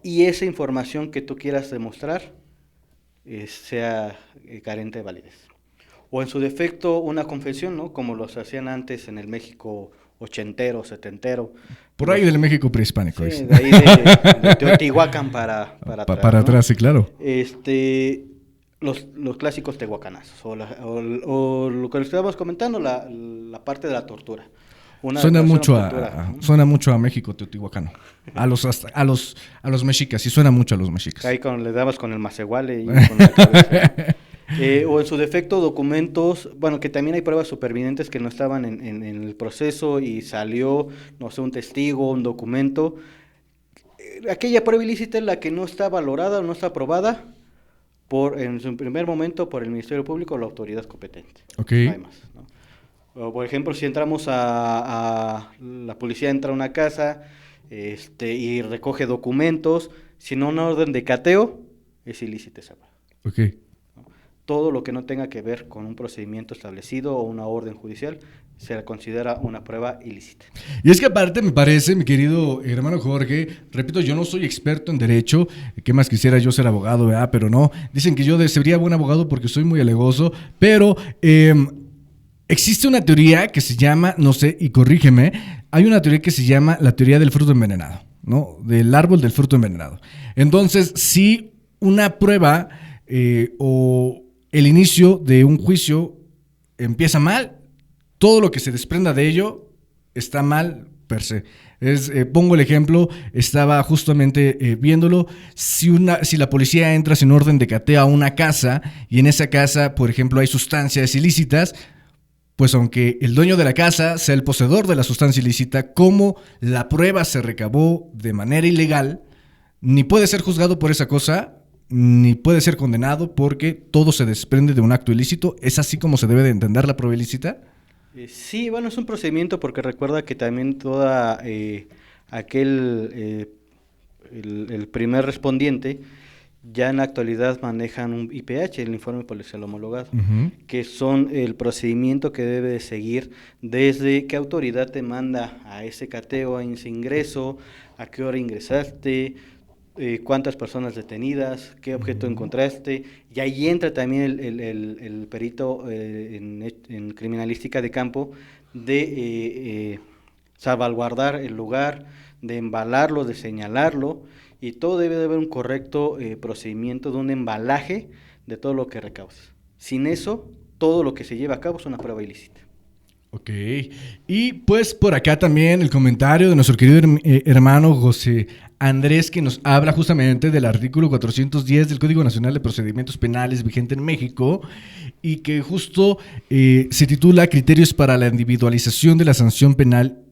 y esa información que tú quieras demostrar sea carente de validez. O en su defecto una confesión, ¿no? Como los hacían antes en el México ochentero, setentero. Por ahí del México prehispánico. Sí, de ahí de Teotihuacán para atrás. Para atrás, sí, claro. Los clásicos tehuacanazos, o lo que estábamos comentando, la parte de la tortura. Suena mucho a México teotihuacano, a los mexicas, sí suena mucho a los mexicas. Ahí le dabas con el macehuale y con la cabeza. O en su defecto documentos, bueno, que también hay pruebas supervinientes que no estaban en el proceso y salió, no sé, un testigo, un documento. Aquella prueba ilícita es la que no está valorada o no está aprobada en su primer momento por el Ministerio Público o la autoridad competente. Ok. No hay más, ¿no? O, por ejemplo, si entramos la policía entra a una casa y recoge documentos, si no una orden de cateo, es ilícita esa prueba. Ok. Todo lo que no tenga que ver con un procedimiento establecido o una orden judicial se le considera una prueba ilícita. Y es que aparte me parece, mi querido hermano Jorge, repito, yo no soy experto en derecho, ¿qué más quisiera yo ser abogado, verdad? Pero no, dicen que yo sería buen abogado porque soy muy alegoso, pero existe una teoría que se llama, no sé, y corrígeme, hay una teoría que se llama la teoría del fruto envenenado, ¿no? Del árbol del fruto envenenado. Entonces, si una prueba o el inicio de un juicio empieza mal, todo lo que se desprenda de ello está mal per se. Pongo el ejemplo, estaba justamente viéndolo, si la policía entra sin orden de cateo a una casa y en esa casa, por ejemplo, hay sustancias ilícitas, pues aunque el dueño de la casa sea el poseedor de la sustancia ilícita, como la prueba se recabó de manera ilegal, ni puede ser juzgado por esa cosa, ni puede ser condenado porque todo se desprende de un acto ilícito. ¿Es así como se debe de entender la prueba ilícita? Sí, bueno, es un procedimiento porque recuerda que también el primer respondiente ya en la actualidad manejan un IPH, el informe policial homologado, que son el procedimiento que debe de seguir desde qué autoridad te manda a ese cateo, a ese ingreso, a qué hora ingresaste, cuántas personas detenidas, qué objeto encontraste, y ahí entra también el perito en criminalística de campo de salvaguardar el lugar, de embalarlo, de señalarlo, y todo debe de haber un correcto procedimiento de un embalaje de todo lo que recaudas. Sin eso, todo lo que se lleva a cabo es una prueba ilícita. Ok, y pues por acá también el comentario de nuestro querido hermano José Andrés, que nos habla justamente del artículo 410 del Código Nacional de Procedimientos Penales vigente en México y que justo se titula Criterios para la individualización de la sanción penal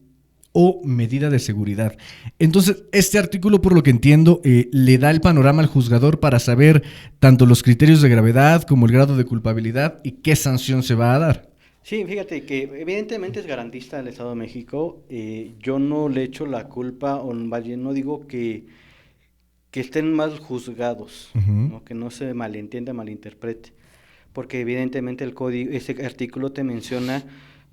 o medida de seguridad. Entonces, este artículo, por lo que entiendo, le da el panorama al juzgador para saber tanto los criterios de gravedad como el grado de culpabilidad y qué sanción se va a dar. Sí, fíjate que evidentemente es garantista del Estado de México. Yo no le echo la culpa, o no digo que estén mal juzgados, ¿no? Que no se malentienda, malinterprete, porque evidentemente el código, ese artículo te menciona,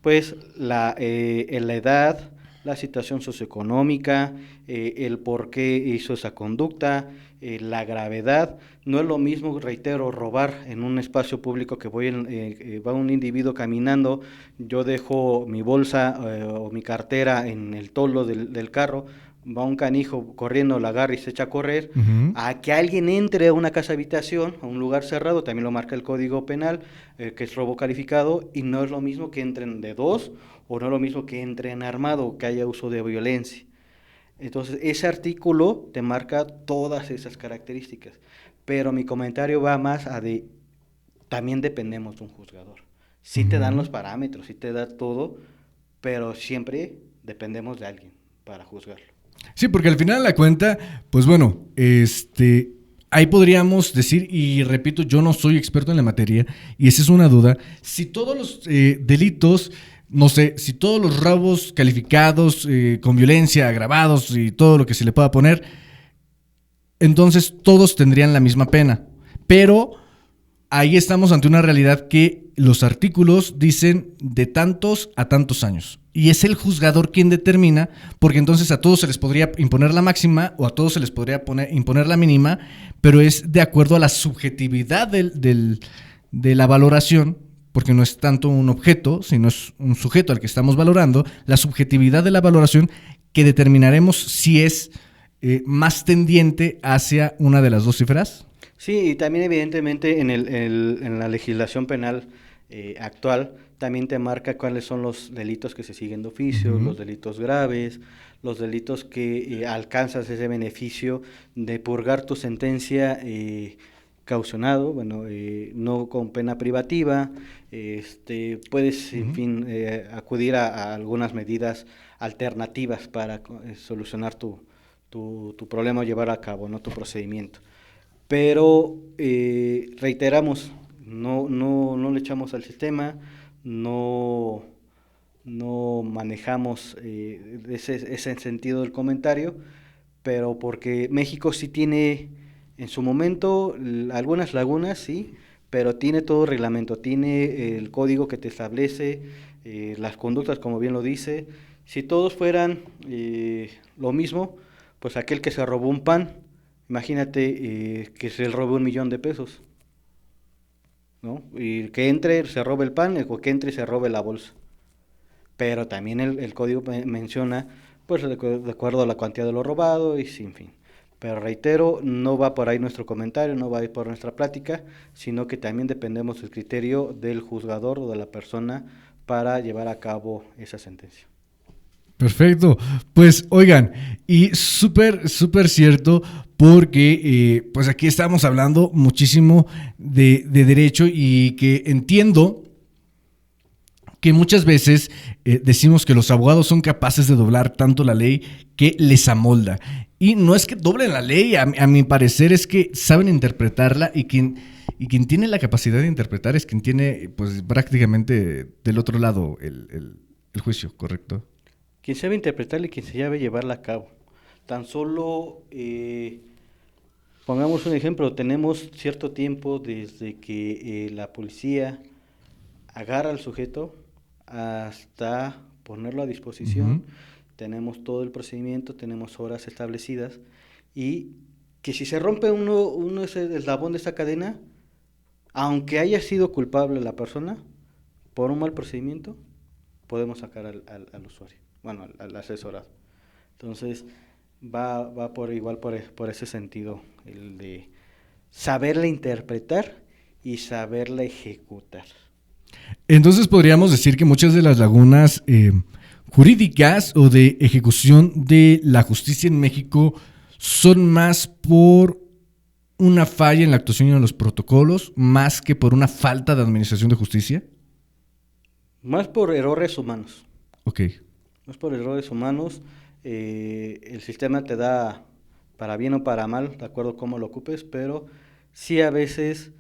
pues, la edad, la situación socioeconómica, el por qué hizo esa conducta, la gravedad. No es lo mismo, reitero, robar en un espacio público que va un individuo caminando, yo dejo mi bolsa o mi cartera en el toldo del carro, va un canijo corriendo, la agarra y se echa a correr, a que alguien entre a una casa habitación, a un lugar cerrado, también lo marca el Código Penal, que es robo calificado, y no es lo mismo que entren de dos, o no es lo mismo que entren armado, que haya uso de violencia. Entonces, ese artículo te marca todas esas características, pero mi comentario va más también dependemos de un juzgador. Sí te dan los parámetros, sí te da todo, pero siempre dependemos de alguien para juzgarlo. Sí, porque al final de la cuenta, pues bueno, ahí podríamos decir, y repito, yo no soy experto en la materia, y esa es una duda, si todos los delitos, no sé, si todos los robos calificados con violencia, agravados y todo lo que se le pueda poner, entonces todos tendrían la misma pena. Pero ahí estamos ante una realidad que los artículos dicen de tantos a tantos años. Y es el juzgador quien determina, porque entonces a todos se les podría imponer la máxima o a todos se les podría imponer la mínima, pero es de acuerdo a la subjetividad de la valoración, porque no es tanto un objeto, sino es un sujeto al que estamos valorando, la subjetividad de la valoración que determinaremos si es más tendiente hacia una de las dos cifras. Sí, y también evidentemente en la legislación penal actual también te marca cuáles son los delitos que se siguen de oficio, los delitos graves, los delitos que alcanzas ese beneficio de purgar tu sentencia caucionado, bueno, no con pena privativa, puedes, en fin, acudir a algunas medidas alternativas para solucionar tu problema o llevar a cabo, ¿no?, tu procedimiento. Pero reiteramos, no le echamos al sistema, no manejamos ese sentido del comentario, pero porque México sí tiene en su momento algunas lagunas, sí, pero tiene todo reglamento, tiene el código que te establece, las conductas, como bien lo dice. Si todos fueran lo mismo, pues aquel que se robó un pan, imagínate que se robe 1,000,000 de pesos, ¿no? Y que entre, se robe el pan, o que entre y se robe la bolsa. Pero también el código menciona, pues de acuerdo a la cantidad de lo robado y sin fin. Pero reitero, no va por ahí nuestro comentario, no va a ir por nuestra plática, sino que también dependemos del criterio del juzgador o de la persona para llevar a cabo esa sentencia. Perfecto, pues oigan, y súper cierto, porque pues aquí estamos hablando muchísimo de derecho, y que entiendo que muchas veces decimos que los abogados son capaces de doblar tanto la ley que les amolda. Y no es que doblen la ley, a mi parecer es que saben interpretarla, y quien tiene la capacidad de interpretar es quien tiene, pues, prácticamente del otro lado el juicio, ¿correcto? Quien sabe interpretarla y quien se sabe llevarla a cabo. Tan solo, pongamos un ejemplo, tenemos cierto tiempo desde que la policía agarra al sujeto hasta ponerlo a disposición. Uh-huh. Tenemos todo el procedimiento, tenemos horas establecidas, y que si se rompe uno ese eslabón de esa cadena, aunque haya sido culpable la persona por un mal procedimiento, podemos sacar al usuario, bueno, al asesorado. Entonces va por ese sentido, el de saberla interpretar y saberla ejecutar. Entonces podríamos decir que muchas de las lagunas jurídicas o de ejecución de la justicia en México son más por una falla en la actuación y en los protocolos, más que por una falta de administración de justicia. Más por errores humanos. Ok. Más por errores humanos. El sistema te da para bien o para mal, de acuerdo a cómo lo ocupes, pero sí a veces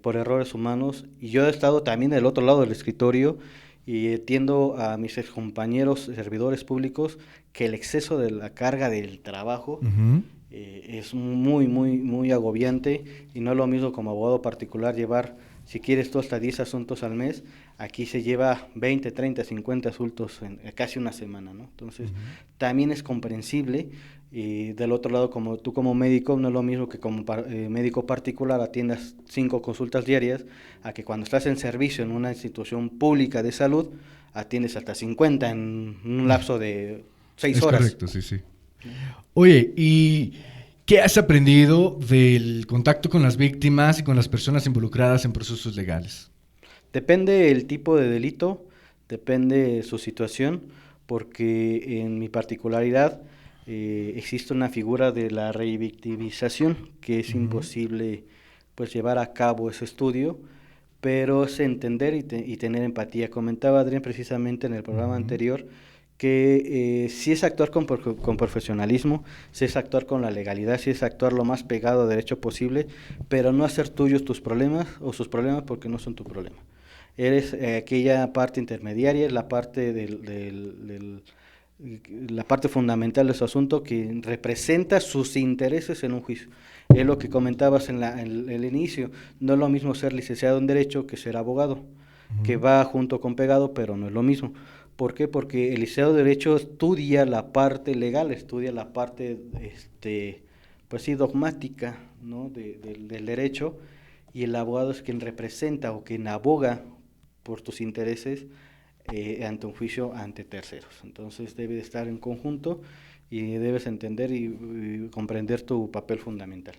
por errores humanos. Y yo he estado también del otro lado del escritorio, y entiendo a mis excompañeros servidores públicos que el exceso de la carga del trabajo uh-huh. Es muy agobiante, y no es lo mismo como abogado particular llevar, si quieres tú, hasta 10 asuntos al mes. Aquí se lleva 20, 30, 50 asuntos en casi una semana, ¿no? Entonces, uh-huh. También es comprensible. Y del otro lado, como tú como médico, no es lo mismo que como médico particular atiendas 5 consultas diarias, a que cuando estás en servicio en una institución pública de salud, atiendes hasta 50 en un lapso de 6 horas. Correcto, sí. Oye, ¿y qué has aprendido del contacto con las víctimas y con las personas involucradas en procesos legales? Depende el tipo de delito, depende su situación, porque en mi particularidad existe una figura de la revictimización, que es uh-huh. imposible, pues, llevar a cabo ese estudio, pero es entender y tener empatía. Comentaba Adrián precisamente en el programa uh-huh. anterior que sí es actuar con profesionalismo, sí es actuar con la legalidad, sí es actuar lo más pegado a derecho posible, pero no hacer tuyos tus problemas o sus problemas, porque no son tu problema. Eres aquella parte intermediaria, la parte la parte fundamental de su asunto, que representa sus intereses en un juicio. Es lo que comentabas en el inicio. No es lo mismo ser licenciado en Derecho que ser abogado, uh-huh. que va junto con pegado, pero no es lo mismo. ¿Por qué? Porque el licenciado de Derecho estudia la parte legal, estudia la parte, pues sí, dogmática, ¿no?, del derecho, y el abogado es quien representa o quien aboga por tus intereses ante un juicio ante terceros. Entonces debe de estar en conjunto, y debes entender y comprender tu papel fundamental.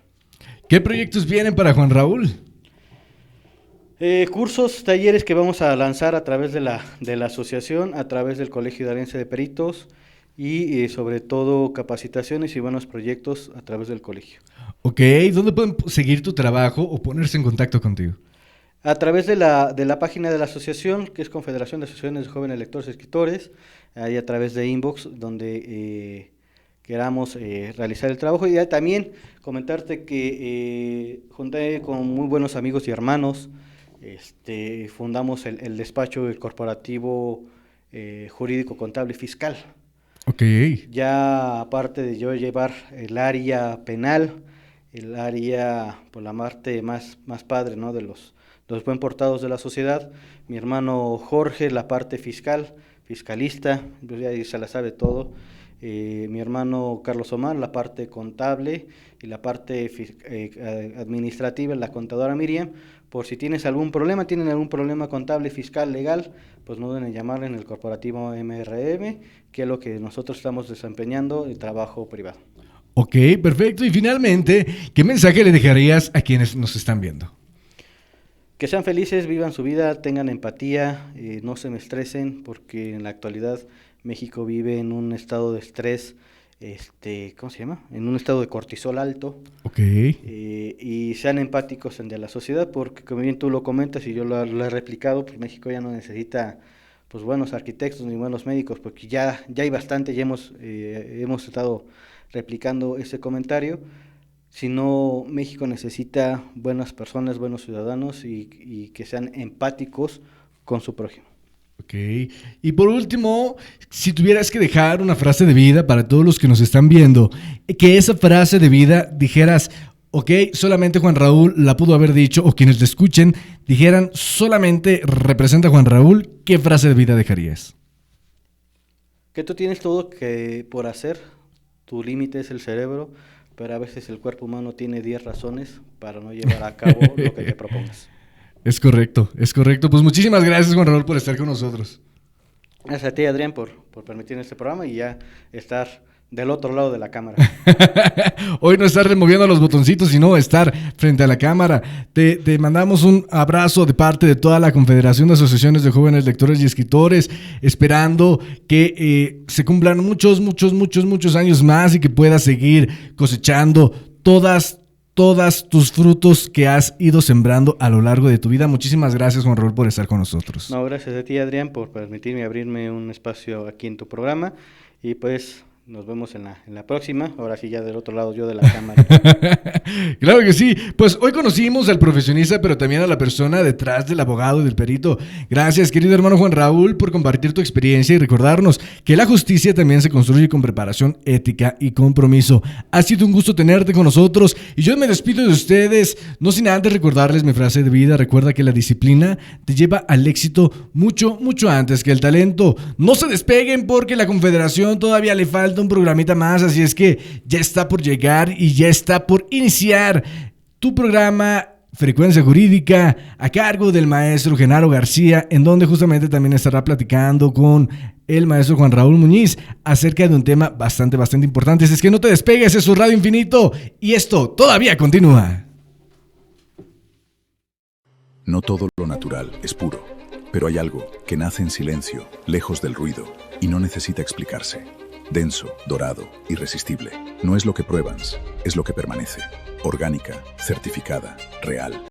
¿Qué proyectos vienen para Juan Raúl? Cursos, talleres que vamos a lanzar a través de la asociación, a través del Colegio Hidalguense de Peritos, y sobre todo capacitaciones y buenos proyectos a través del colegio. Ok, ¿dónde pueden seguir tu trabajo o ponerse en contacto contigo? A través de la página de la asociación, que es Confederación de Asociaciones de Jóvenes Lectores y Escritores, ahí a través de inbox, donde queramos realizar el trabajo. Y también comentarte que junté con muy buenos amigos y hermanos, fundamos el despacho del corporativo jurídico, contable y fiscal. Ok. Ya aparte de yo llevar el área penal, el área por la parte más padre, ¿no?, de los buen portados de la sociedad, mi hermano Jorge, la parte fiscal, fiscalista, pues ya se la sabe todo, mi hermano Carlos Omar, la parte contable y la parte administrativa, la contadora Miriam. Por si tienen algún problema contable, fiscal, legal, pues no duden en llamarle en el corporativo MRM, que es lo que nosotros estamos desempeñando, el trabajo privado. Ok, perfecto. Y finalmente, ¿qué mensaje le dejarías a quienes nos están viendo? Que sean felices, vivan su vida, tengan empatía, no se me estresen, porque en la actualidad México vive en un estado de estrés, ¿cómo se llama? En un estado de cortisol alto. Ok. Y sean empáticos de la sociedad, porque como bien tú lo comentas y yo lo he replicado, pues México ya no necesita pues buenos arquitectos ni buenos médicos, porque ya hay bastante, ya hemos estado replicando ese comentario. Sino México necesita buenas personas, buenos ciudadanos y que sean empáticos con su prójimo. Ok. Y por último, si tuvieras que dejar una frase de vida para todos los que nos están viendo, que esa frase de vida dijeras, ok, solamente Juan Raúl la pudo haber dicho, o quienes la escuchen dijeran, solamente representa a Juan Raúl, ¿qué frase de vida dejarías? Que tú tienes todo que por hacer, tu límite es el cerebro, pero a veces el cuerpo humano tiene 10 razones para no llevar a cabo lo que te propongas. Es correcto, es correcto. Pues muchísimas gracias, Juan Raúl, por estar con nosotros. Gracias a ti, Adrián, por permitirme este programa y ya estar del otro lado de la cámara. Hoy no estar removiendo los botoncitos, sino estar frente a la cámara. Te mandamos un abrazo de parte de toda la Confederación de Asociaciones de Jóvenes Lectores y Escritores, esperando que se cumplan muchos años más y que puedas seguir cosechando todas tus frutos que has ido sembrando a lo largo de tu vida. Muchísimas gracias, Juan Raúl, por estar con nosotros. No, gracias a ti, Adrián, por permitirme abrirme un espacio aquí en tu programa y pues nos vemos en la próxima, ahora sí ya del otro lado yo de la cámara. Claro que sí, pues hoy conocimos al profesionista, pero también a la persona detrás del abogado y del perito. Gracias, querido hermano Juan Raúl, por compartir tu experiencia y recordarnos que la justicia también se construye con preparación, ética y compromiso. Ha sido un gusto tenerte con nosotros y yo me despido de ustedes, no sin antes recordarles mi frase de vida. Recuerda que la disciplina te lleva al éxito mucho antes que el talento. No se despeguen porque la Confederación todavía le falta un programita más, así es que ya está por llegar y ya está por iniciar tu programa Frecuencia Jurídica a cargo del maestro Genaro García, en donde justamente también estará platicando con el maestro Juan Raúl Muñiz acerca de un tema bastante importante. Así es que no te despegues, es su Radio Infinito y esto todavía continúa. No todo lo natural es puro, pero hay algo que nace en silencio, lejos del ruido, y no necesita explicarse. Denso, dorado, irresistible. No es lo que pruebas, es lo que permanece. Orgánica, certificada, real.